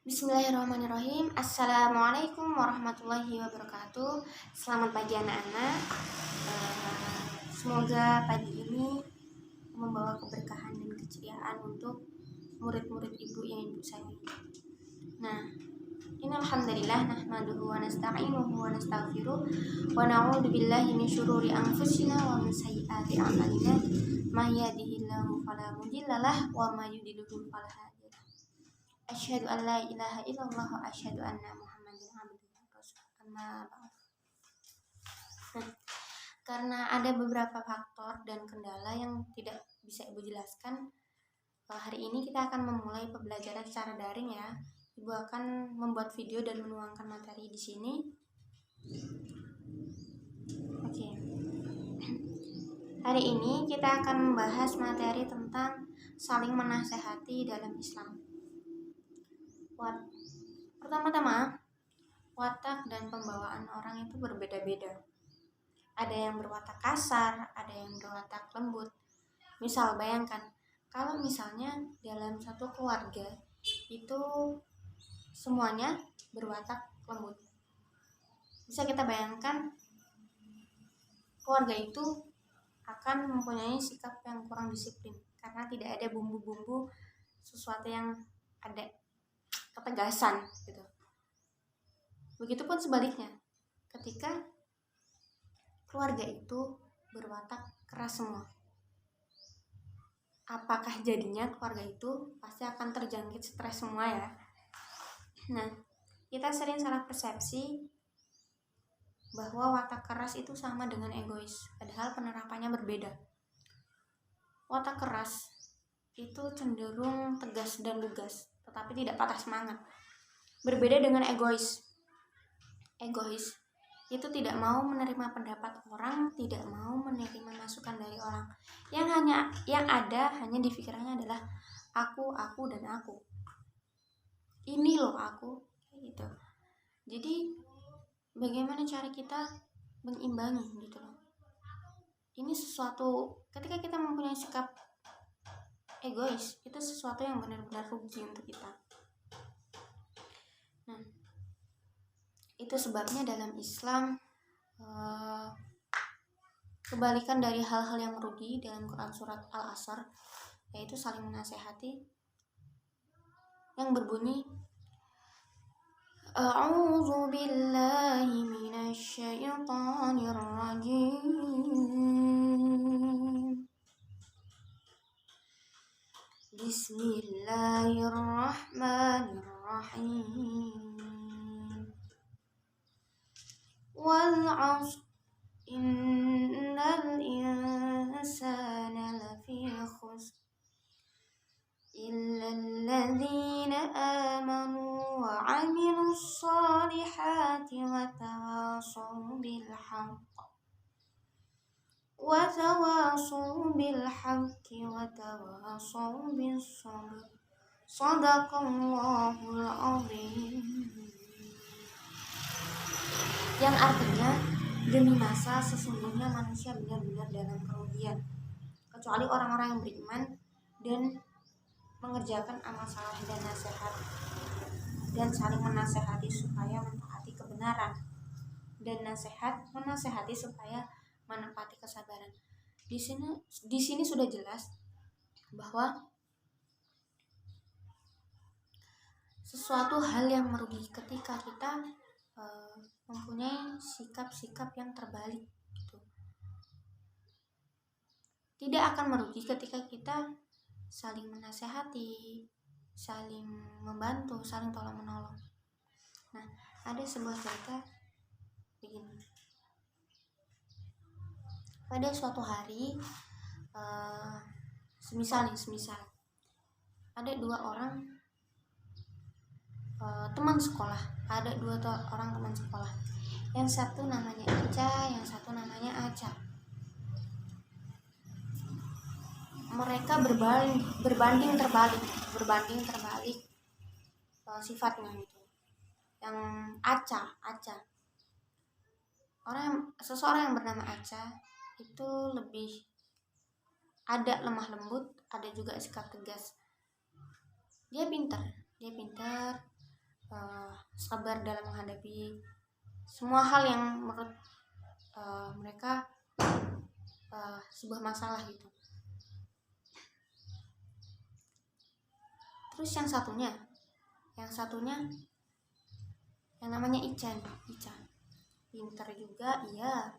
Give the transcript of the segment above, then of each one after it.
Bismillahirrahmanirrahim. Assalamualaikum warahmatullahi wabarakatuh. Selamat pagi anak-anak. Semoga pagi ini membawa keberkahan dan keceriaan untuk murid-murid ibu yang ibu sayangi. Nah, ini alhamdulillah nahmaduhu wa nasta'inuhu wa nastaghfiruh wa na'udzu billahi min syururi anfusina wa min sayyiati a'malina. May yahdihillahu fala mudhillalah wa may yudhlilhu fala hadiya lah. Asyhadu an la ilaha illallah wa asyhadu anna Muhammadan abduhu wa rasuluh. Amma ba'd. Karena ada beberapa faktor dan kendala yang tidak bisa Ibu jelaskan, hari ini kita akan memulai pembelajaran secara daring ya. Ibu akan membuat video dan menuangkan materi di sini. Oke. Hari ini kita akan membahas materi tentang saling menasehati dalam Islam. Pertama-tama, watak dan pembawaan orang itu berbeda-beda. Ada yang berwatak kasar, ada yang berwatak lembut. Misal bayangkan, kalau misalnya dalam satu keluarga itu semuanya berwatak lembut. Bisa kita bayangkan keluarga itu akan mempunyai sikap yang kurang disiplin karena tidak ada bumbu-bumbu sesuatu yang ada ketegasan gitu. Begitupun sebaliknya, ketika keluarga itu berwatak keras semua, apakah jadinya keluarga itu pasti akan terjangkit stres semua ya. Nah, kita sering salah persepsi bahwa watak keras itu sama dengan egois, padahal penerapannya berbeda. Watak keras itu cenderung tegas dan lugas, tetapi tidak patah semangat. Berbeda dengan egois. Egois itu tidak mau menerima pendapat orang, tidak mau menerima masukan dari orang. Yang ada hanya di pikirannya adalah aku dan aku. Ini loh aku, gitu. Jadi bagaimana cara kita mengimbangi gitu loh. Ini sesuatu, ketika kita mempunyai sikap egois, itu sesuatu yang benar-benar rugi untuk kita. Nah, itu sebabnya dalam Islam kebalikan dari hal-hal yang merugi dalam Quran surat Al-Asr, yaitu saling menasehati, yang berbunyi A'udzu billahi minasy syaithanir rajim. Bismillahirrahmanirrahim. Wal 'ashr innal insana lafi khusr illa alladzina amanu wa 'amilus solihati wa tawasaw bil haqqi wa tawasaw bis sabr. Shadaqallahul azim. Yang artinya, demi masa sesungguhnya manusia benar-benar dalam kerugian, kecuali orang-orang yang beriman dan mengerjakan amal saleh dan nasihat, dan saling menasehati supaya mentaati kebenaran, dan menasehati supaya menepati kesabaran. Di sini sudah jelas bahwa sesuatu hal yang merugi ketika kita mempunyai sikap-sikap yang terbalik gitu. Tidak akan merugi ketika kita saling menasehati, saling membantu, saling tolong-menolong. Nah, ada sebuah cerita begini. Pada suatu hari, semisal ada dua orang teman sekolah. Ada dua orang teman sekolah. Yang satu namanya Ica, yang satu namanya Aca. Mereka berbanding terbalik sifatnya gitu. Yang seseorang yang bernama Aca itu lebih ada lemah lembut, ada juga sikap tegas. dia pintar, sabar dalam menghadapi semua hal yang menurut mereka sebuah masalah gitu. Terus yang satunya yang namanya Ica, pintar juga, iya,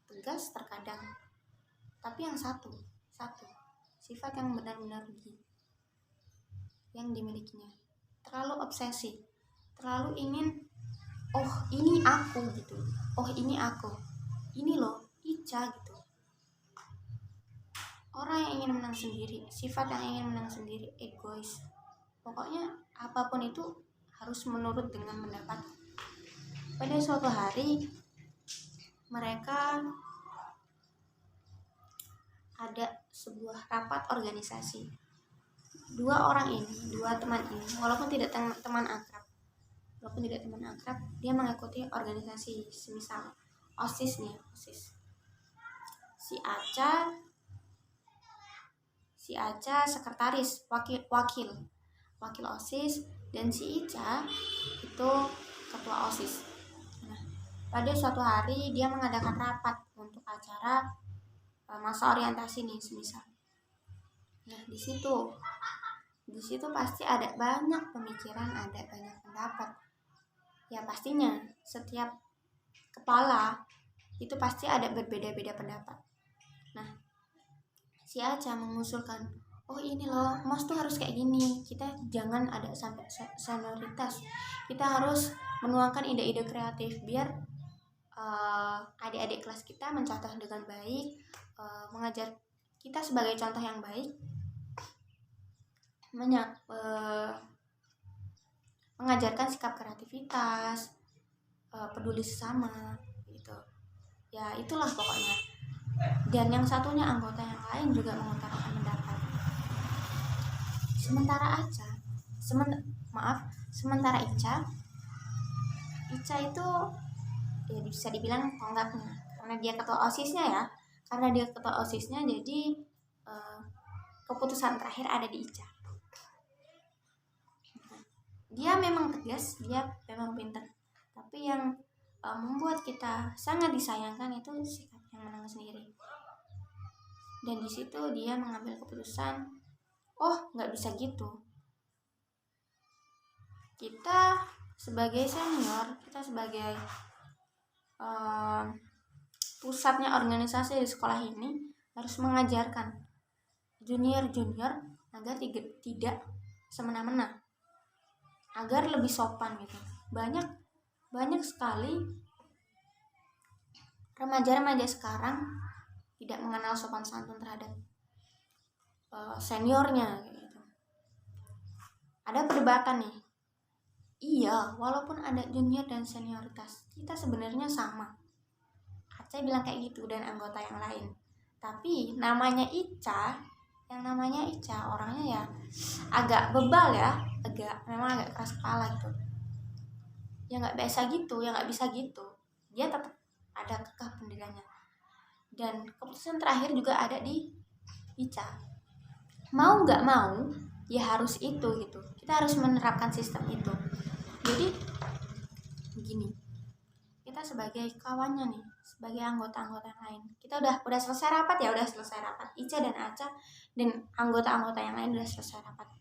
tegas terkadang, tapi yang satu sifat yang benar-benar rugi yang dimilikinya, terlalu obsesi, terlalu ingin, oh ini aku gitu, oh ini aku, ini loh Ica gitu. Orang yang ingin menang sendiri, sifat yang ingin menang sendiri, egois. Pokoknya apapun itu harus menurut dengan pendapat. Pada suatu hari mereka ada sebuah rapat organisasi. Dua teman ini, walaupun tidak teman akrab, dia mengikuti organisasi semisal OSIS nih, OSIS. Si Aca sekretaris, wakil OSIS, dan si Ica itu ketua OSIS. Nah, pada suatu hari dia mengadakan rapat untuk acara masa orientasi nih semisal. Nah, di situ pasti ada banyak pemikiran, ada banyak pendapat. Ya pastinya setiap kepala itu pasti ada berbeda-beda pendapat. Nah, si Aca mengusulkan, oh ini loh, MOS tuh harus kayak gini, kita jangan ada sampai senioritas, kita harus menuangkan ide-ide kreatif biar adik-adik kelas kita mencontoh dengan baik, mengajar kita sebagai contoh yang baik, mengajarkan sikap kreativitas, peduli sesama gitu. Ya itulah pokoknya. Dan yang satunya anggota yang lain juga mengutarakan pendapat. Sementara Ica itu ya bisa dibilang tonggaknya, karena dia ketua OSISnya jadi keputusan terakhir ada di Ica. Dia memang tegas, dia memang pintar, tapi yang membuat kita sangat disayangkan itu sikap yang menang sendiri. Dan di situ dia mengambil keputusan, oh nggak bisa gitu. Kita sebagai senior, kita sebagai pusatnya organisasi di sekolah ini harus mengajarkan junior agar tidak semena-mena, agar lebih sopan gitu. Banyak sekali remaja-remaja sekarang tidak mengenal sopan santun terhadap seniornya gitu. Ada perdebatan nih. Iya, walaupun ada junior dan senioritas, kita sebenarnya sama. Aca bilang kayak gitu dan anggota yang lain. Tapi namanya Ica, orangnya ya agak bebal ya, memang agak keras kepala gitu. Ya nggak bisa gitu. Dia tetap ada kekeh pendiriannya. Dan keputusan terakhir juga ada di Ica. Mau nggak mau, ya harus itu gitu. Kita harus menerapkan sistem itu. Jadi begini, kita sebagai kawannya nih, sebagai anggota-anggota yang lain, kita udah selesai rapat. Ica dan Aca dan anggota-anggota yang lain udah selesai rapat.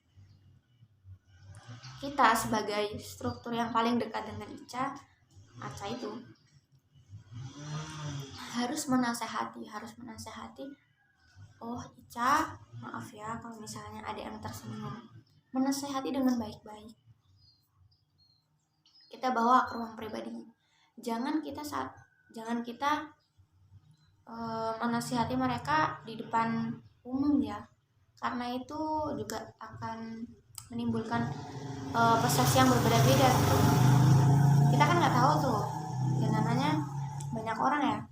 Kita sebagai struktur yang paling dekat dengan Ica, Aca itu harus menasehati. Oh Ica, maaf ya kalau misalnya ada yang tersinggung. Menasehati dengan baik-baik. Kita bawa ke ruang pribadi. Jangan kita menasihati mereka di depan umum ya, karena itu juga akan menimbulkan persepsi yang berbeda-beda gitu. Kita kan nggak tahu tuh, yang namanya banyak orang ya.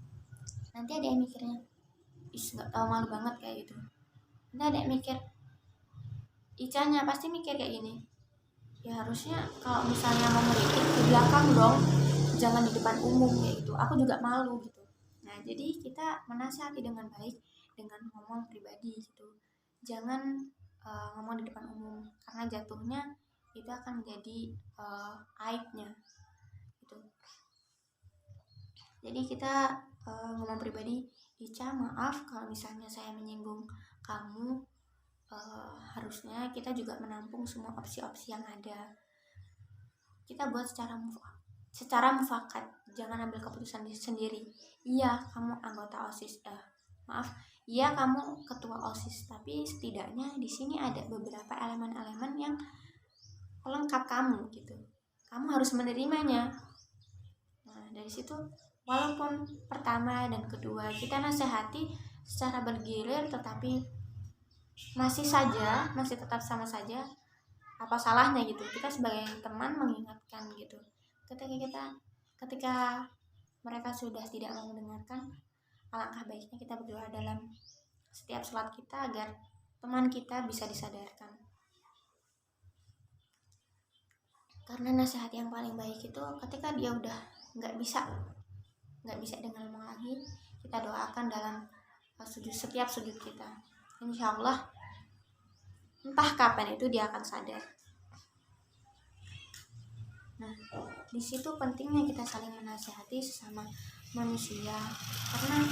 Nanti ada yang mikirnya, nggak tahu, malu banget kayak gitu. Nanti ada yang mikir, Icanya pasti mikir kayak gini, ya harusnya kalau misalnya mau ngeritik di belakang dong, jangan di depan umum kayak gitu. Aku juga malu gitu. Nah jadi kita menasihati dengan baik, dengan ngomong pribadi gitu. Jangan ngomong di depan umum, karena jatuhnya itu akan menjadi aibnya gitu. Jadi kita ngomong pribadi, Ica maaf kalau misalnya saya menyinggung kamu, harusnya kita juga menampung semua opsi-opsi yang ada. Kita buat secara mufakat, jangan ambil keputusan sendiri. Iya kamu anggota OSIS, iya kamu ketua OSIS, tapi setidaknya di sini ada beberapa elemen-elemen yang pelengkap kamu gitu. Kamu harus menerimanya. Nah, dari situ walaupun pertama dan kedua kita nasihati secara bergilir, tetapi masih tetap sama saja, apa salahnya gitu kita sebagai teman mengingatkan gitu. Ketika mereka sudah tidak mau mendengarkan, alangkah baiknya kita berdoa dalam setiap sholat kita agar teman kita bisa disadarkan. Karena nasihat yang paling baik itu ketika dia udah nggak bisa dengar ngomong lagi, kita doakan dalam setiap sujud kita. Insya Allah entah kapan itu dia akan sadar. Nah, di situ pentingnya kita saling menasihati sesama manusia, karena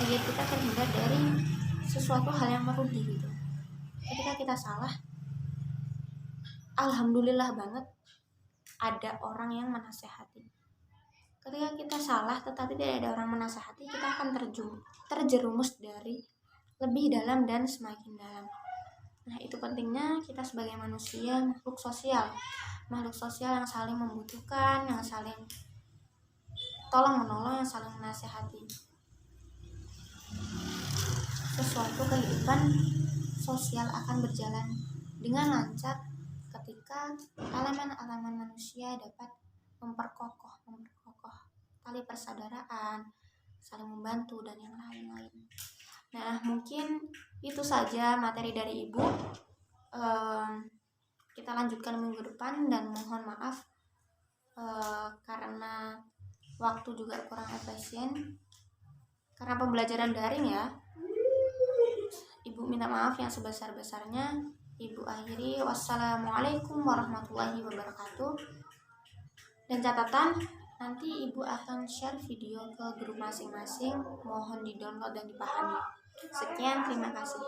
agar kita terhindar dari sesuatu hal yang merugi gitu. Ketika kita salah, alhamdulillah banget ada orang yang menasehati. Ketika kita salah tetapi tidak ada orang menasehati, kita akan terjerumus dari lebih dalam dan semakin dalam. Nah, itu pentingnya kita sebagai manusia, makhluk sosial yang saling membutuhkan, yang saling tolong menolong, yang saling menasehati. Suatu kehidupan sosial akan berjalan dengan lancar ketika elemen-elemen manusia dapat memperkokoh tali persaudaraan, saling membantu, dan yang lain-lain. Nah, mungkin itu saja materi dari Ibu. Kita lanjutkan minggu depan, dan mohon maaf karena waktu juga kurang efisien karena pembelajaran daring ya. Ibu minta maaf yang sebesar-besarnya. Ibu akhiri, wassalamualaikum warahmatullahi wabarakatuh. Dan catatan, nanti Ibu akan share video ke grup masing-masing, mohon di-download dan dipahami. Sekian, terima kasih.